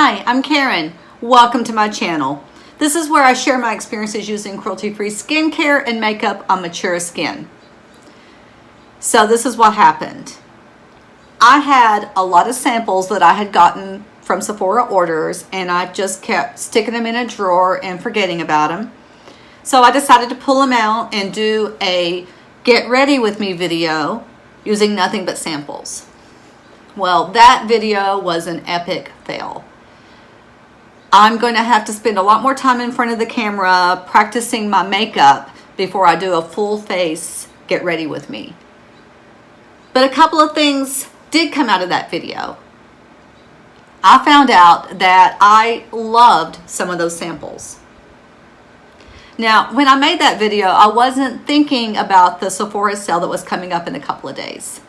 Hi, I'm Karen. Welcome to my channel. This is where I share my experiences using cruelty-free skincare and makeup on mature skin. So this is what happened. I had a lot of samples that I had gotten from Sephora orders, and I just kept sticking them in a drawer and forgetting about them. So I decided to pull them out and do a get ready with me video using nothing but samples. Well, that video was an epic fail. I'm going to have to spend a lot more time in front of the camera practicing my makeup before I do a full face get ready with me. But a couple of things did come out of that video. I found out that I loved some of those samples. Now, when I made that video, I wasn't thinking about the Sephora sale that was coming up in a couple of days.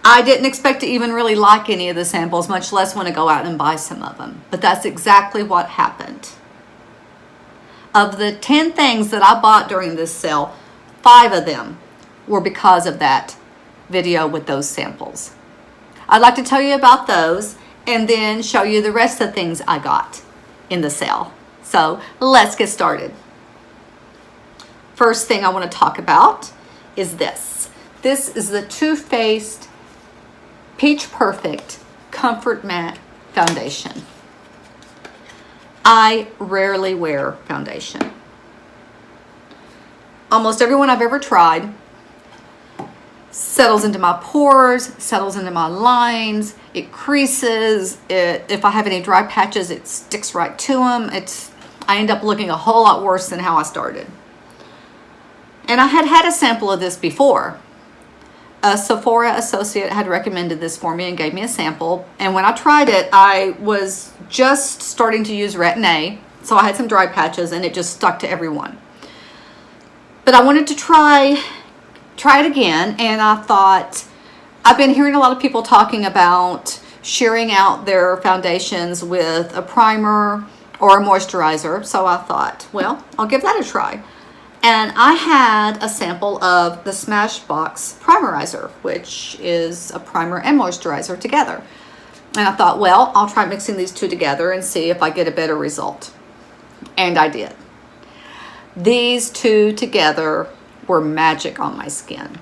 I didn't expect to even really like any of the samples, much less want to go out and buy some of them. But that's exactly what happened. Of the 10 things that I bought during this sale, 5 of them were because of that video with those samples. I'd like to tell you about those and then show you the rest of the things I got in the sale. So let's get started. First thing I want to talk about is this. This is the Too Faced Peach Perfect Comfort Matte Foundation. I rarely wear foundation. Almost everyone I've ever tried settles into my pores, settles into my lines, it creases, if I have any dry patches, it sticks right to them. I end up looking a whole lot worse than how I started. And I had had a sample of this before. A Sephora associate had recommended this for me and gave me a sample. And when I tried it, I was just starting to use Retin-A. So I had some dry patches and it just stuck to everyone. But I wanted to try it again. And I thought, I've been hearing a lot of people talking about shearing out their foundations with a primer or a moisturizer. So I thought, well, I'll give that a try. And I had a sample of the Smashbox Primerizer, which is a primer and moisturizer together. And I thought, well, I'll try mixing these two together and see if I get a better result. And I did. These two together were magic on my skin.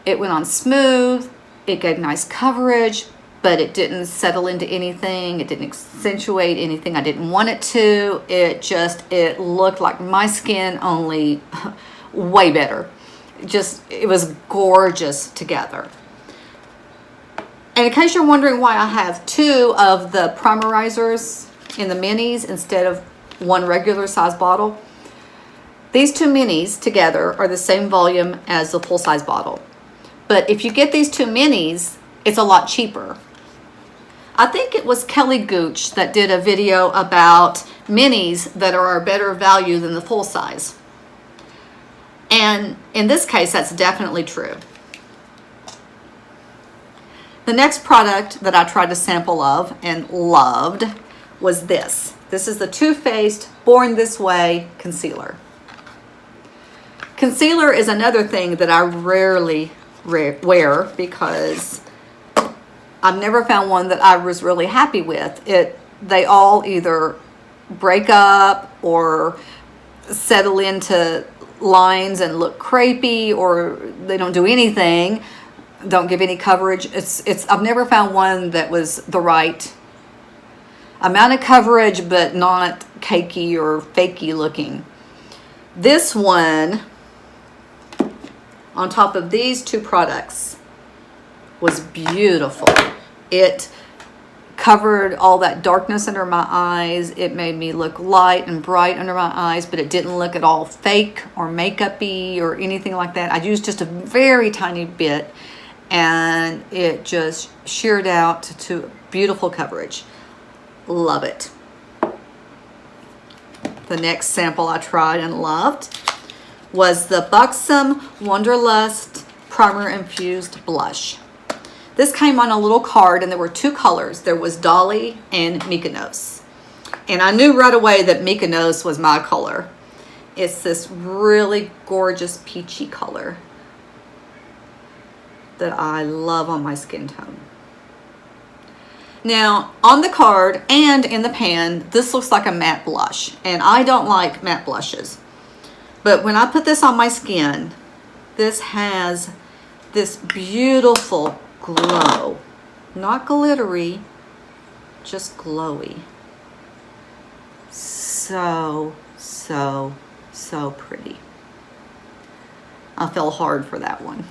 It went on smooth, it gave nice coverage, but it didn't settle into anything. It didn't accentuate anything I didn't want it to. It looked like my skin, only way better. It was gorgeous together. And in case you're wondering why I have 2 of the Primerizers in the minis instead of one regular size bottle, these 2 minis together are the same volume as the full size bottle. But if you get these 2 minis, it's a lot cheaper. I think it was Kelly Gooch that did a video about minis that are a better value than the full size. And in this case, that's definitely true. The next product that I tried a sample of and loved was this. This is the Too Faced Born This Way Concealer. Concealer is another thing that I rarely wear because I've never found one that I was really happy with. They all either break up or settle into lines and look crepey, or they don't do anything, don't give any coverage. I've never found one that was the right amount of coverage but not cakey or fakey looking. This one, on top of these 2 products, was beautiful. It covered all that darkness under my eyes. It made me look light and bright under my eyes, but it didn't look at all fake or makeup-y or anything like that. I used just a very tiny bit and it just sheared out to beautiful coverage. Love it. The next sample I tried and loved was the Buxom Wanderlust Primer-Infused Blush. This came on a little card and there were 2 colors. There was Dolly and Mykonos. And I knew right away that Mykonos was my color. It's this really gorgeous peachy color that I love on my skin tone. Now, on the card and in the pan, this looks like a matte blush, and I don't like matte blushes. But when I put this on my skin, this has this beautiful glow. Not glittery, just glowy. So, so, so pretty. I fell hard for that one.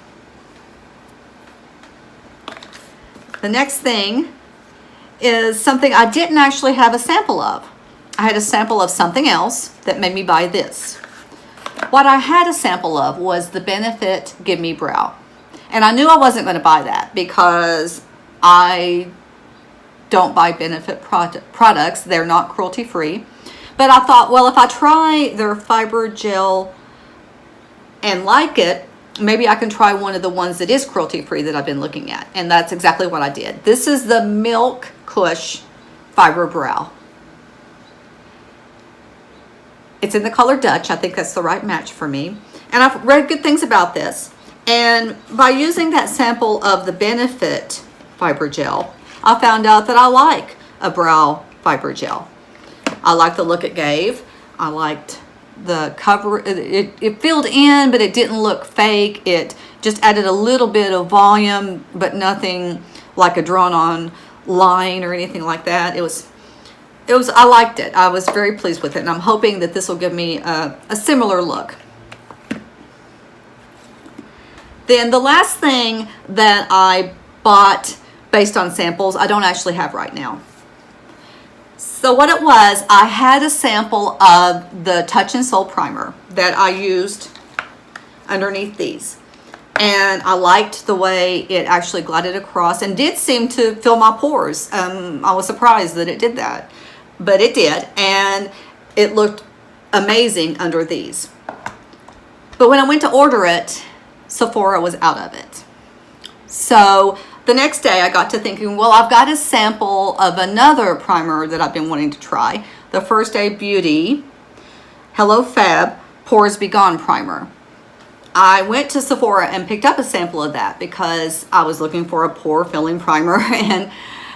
The next thing is something I didn't actually have a sample of. I had a sample of something else that made me buy this. What I had a sample of was the Benefit Give Me Brow. And I knew I wasn't going to buy that because I don't buy Benefit products. They're not cruelty free. But I thought, well, if I try their fiber gel and like it, maybe I can try one of the ones that is cruelty free that I've been looking at. And that's exactly what I did. This is the Milk KUSH Fiber Brow. It's in the color Dutch. I think that's the right match for me. And I've read good things about this. And by using that sample of the Benefit Fiber Gel, I found out that I like a brow fiber gel. I like the look it gave. I liked the cover. It filled in, but it didn't look fake. It just added a little bit of volume, but nothing like a drawn on line or anything like that. I liked it. I was very pleased with it, and I'm hoping that this will give me a similar look. Then the last thing that I bought based on samples, I don't actually have right now. So what it was, I had a sample of the Touch and Soul primer that I used underneath these. And I liked the way it actually glided across and did seem to fill my pores. I was surprised that it did that, but it did. And it looked amazing under these. But when I went to order it, Sephora was out of it. So the next day I got to thinking, well, I've got a sample of another primer that I've been wanting to try. The First Aid Beauty Hello Fab Pores Be Gone Primer. I went to Sephora and picked up a sample of that because I was looking for a pore filling primer. And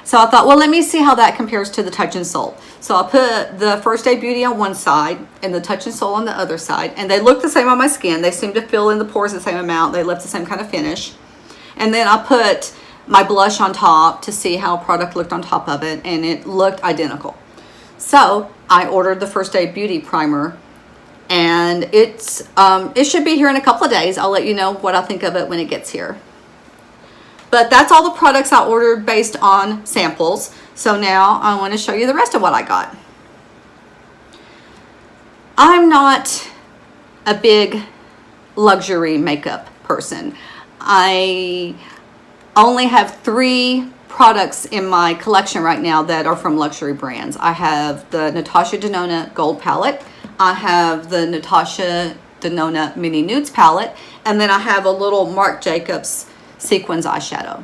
so I thought, well, let me see how that compares to the Touch and Soul. So I put the First Aid Beauty on one side and the Touch and Soul on the other side. And they look the same on my skin. They seem to fill in the pores the same amount. They left the same kind of finish. And then I put my blush on top to see how product looked on top of it. And it looked identical. So I ordered the First Aid Beauty primer. And it should be here in a couple of days. I'll let you know what I think of it when it gets here. But that's all the products I ordered based on samples. So now I want to show you the rest of what I got. I'm not a big luxury makeup person. I only have 3 products in my collection right now that are from luxury brands. I have the Natasha Denona Gold Palette. I have the Natasha Denona Mini Nudes Palette. And then I have a little Marc Jacobs Sequins eyeshadow.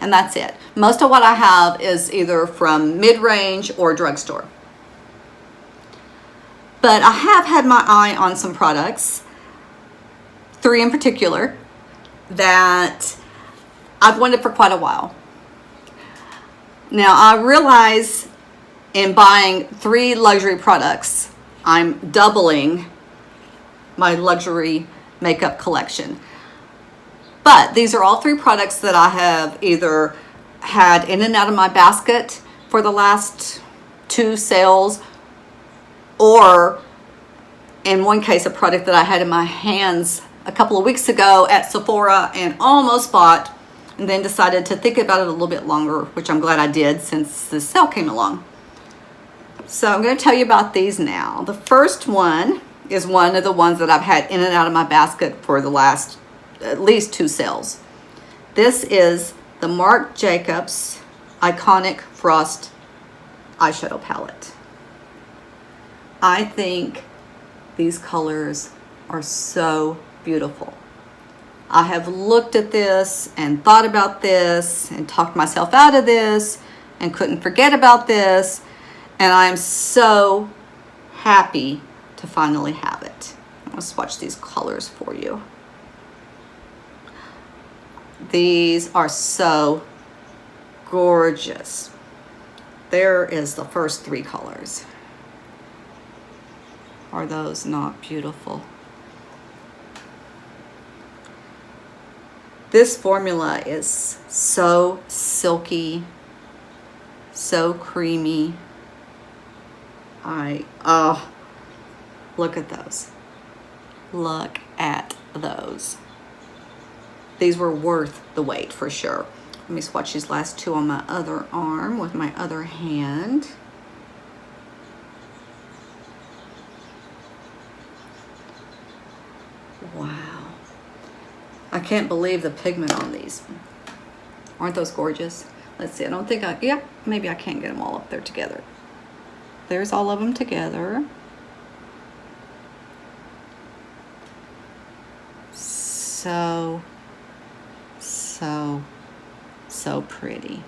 And that's it. Most of what I have is either from mid-range or drugstore. But I have had my eye on some products, 3 in particular, that I've wanted for quite a while. Now I realize in buying 3 luxury products, I'm doubling my luxury makeup collection. But these are all 3 products that I have either had in and out of my basket for the last 2 sales, or in one case a product that I had in my hands a couple of weeks ago at Sephora and almost bought, and then decided to think about it a little bit longer, which I'm glad I did since the sale came along. So I'm going to tell you about these now. The first one is one of the ones that I've had in and out of my basket for the last at least 2 sales. This is the Marc Jacobs Eye-Conic Frost Eyeshadow Palette. I think these colors are so beautiful. I have looked at this and thought about this and talked myself out of this and couldn't forget about this. And I am so happy to finally have it. I'm going to swatch these colors for you. These are so gorgeous. there is the first 3 colors. Are those not beautiful? This formula is so silky, so creamy. Oh, look at those. Look at those. These were worth the wait for sure. Let me swatch these last 2 on my other arm with my other hand. Wow. I can't believe the pigment on these. Aren't those gorgeous? Let's see, I don't think yeah, maybe I can't get them all up there together. There's all of them together. So pretty.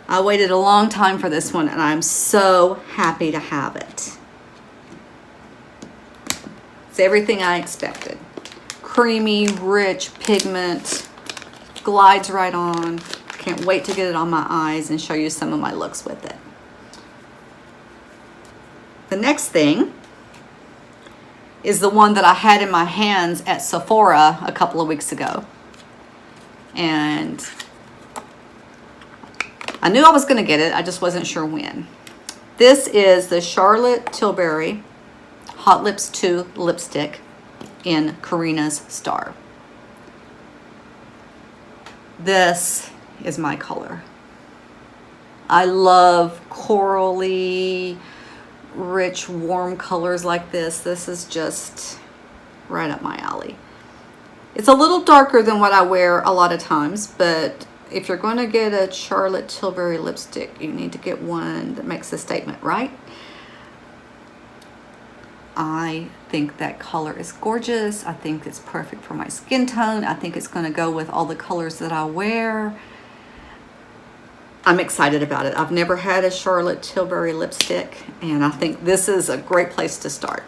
I waited a long time for this one and I'm so happy to have it. It's everything I expected. Creamy, rich pigment, glides right on. Can't wait to get it on my eyes and show you some of my looks with it. The next thing is the one that I had in my hands at Sephora a couple of weeks ago. And I knew I was going to get it, I just wasn't sure when. This is the Charlotte Tilbury Hot Lips 2 lipstick in Carina's Star. This is my color. I love corally, rich, warm colors like this. This is just right up my alley. It's a little darker than what I wear a lot of times, but if you're going to get a Charlotte Tilbury lipstick, you need to get one that makes a statement, right? I think that color is gorgeous. I think it's perfect for my skin tone. I think it's going to go with all the colors that I wear. I'm excited about it. I've never had a Charlotte Tilbury lipstick, and I think this is a great place to start.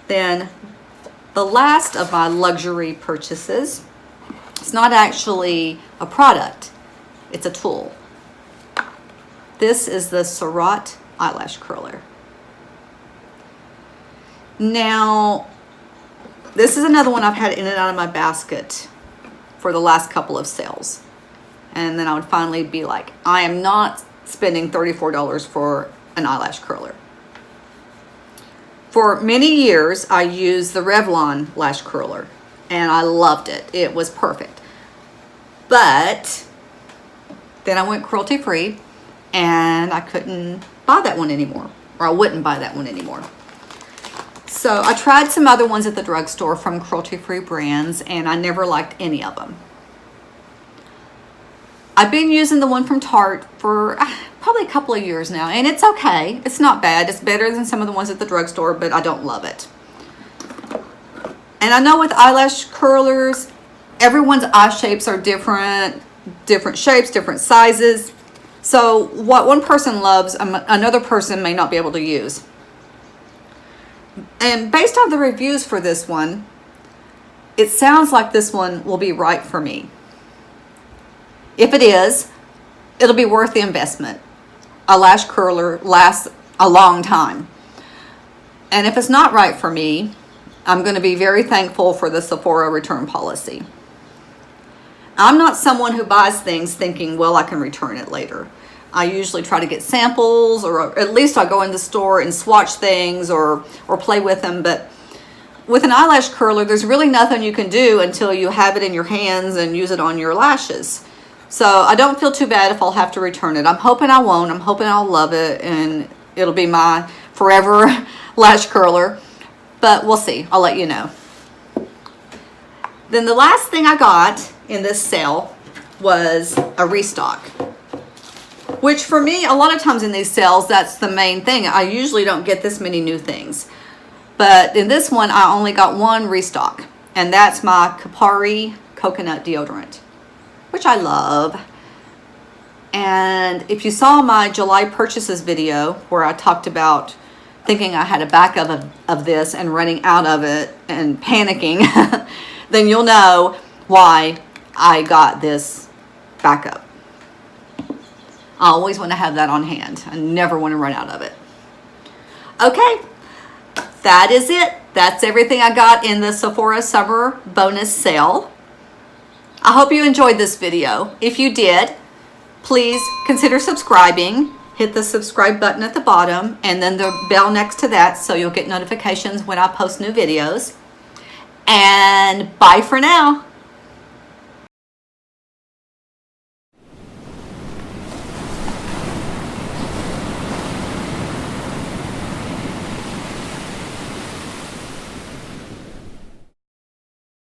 Then the last of my luxury purchases, it's not actually a product, it's a tool. This is the Surratt eyelash curler. Now, this is another one I've had in and out of my basket for the last couple of sales. And then I would finally be like, I am not spending $34 for an eyelash curler. For many years, I used the Revelee lash curler, and I loved it. It was perfect. But then I went cruelty-free, and I couldn't buy that one anymore, or I wouldn't buy that one anymore. So I tried some other ones at the drugstore from cruelty-free brands, and I never liked any of them. I've been using the one from Tarte for probably a couple of years now, and it's okay. It's not bad. It's better than some of the ones at the drugstore, but I don't love it. And I know with eyelash curlers, everyone's eye shapes are different shapes, different sizes. So what one person loves, another person may not be able to use. And based on the reviews for this one, it sounds like this one will be right for me. If it is, it'll be worth the investment. A lash curler lasts a long time. And if it's not right for me, I'm going to be very thankful for the Sephora return policy. I'm not someone who buys things thinking, well, I can return it later. I usually try to get samples, or at least I'll go in the store and swatch things or play with them. But with an eyelash curler, there's really nothing you can do until you have it in your hands and use it on your lashes. So I don't feel too bad if I'll have to return it. I'm hoping I won't. I'm hoping I'll love it and it'll be my forever lash curler. But we'll see. I'll let you know. Then the last thing I got in this sale was a restock. Which for me, a lot of times in these sales, that's the main thing. I usually don't get this many new things. But in this one, I only got one restock. And that's my Kopari coconut deodorant, which I love. And if you saw my July purchases video where I talked about thinking I had a backup of this and running out of it and panicking, then you'll know why I got this backup. I always want to have that on hand. I never want to run out of it. Okay, that is it. That's everything I got in the Sephora Summer Bonus Sale. I hope you enjoyed this video. If you did, please consider subscribing. Hit the subscribe button at the bottom and then the bell next to that so you'll get notifications when I post new videos. And bye for now.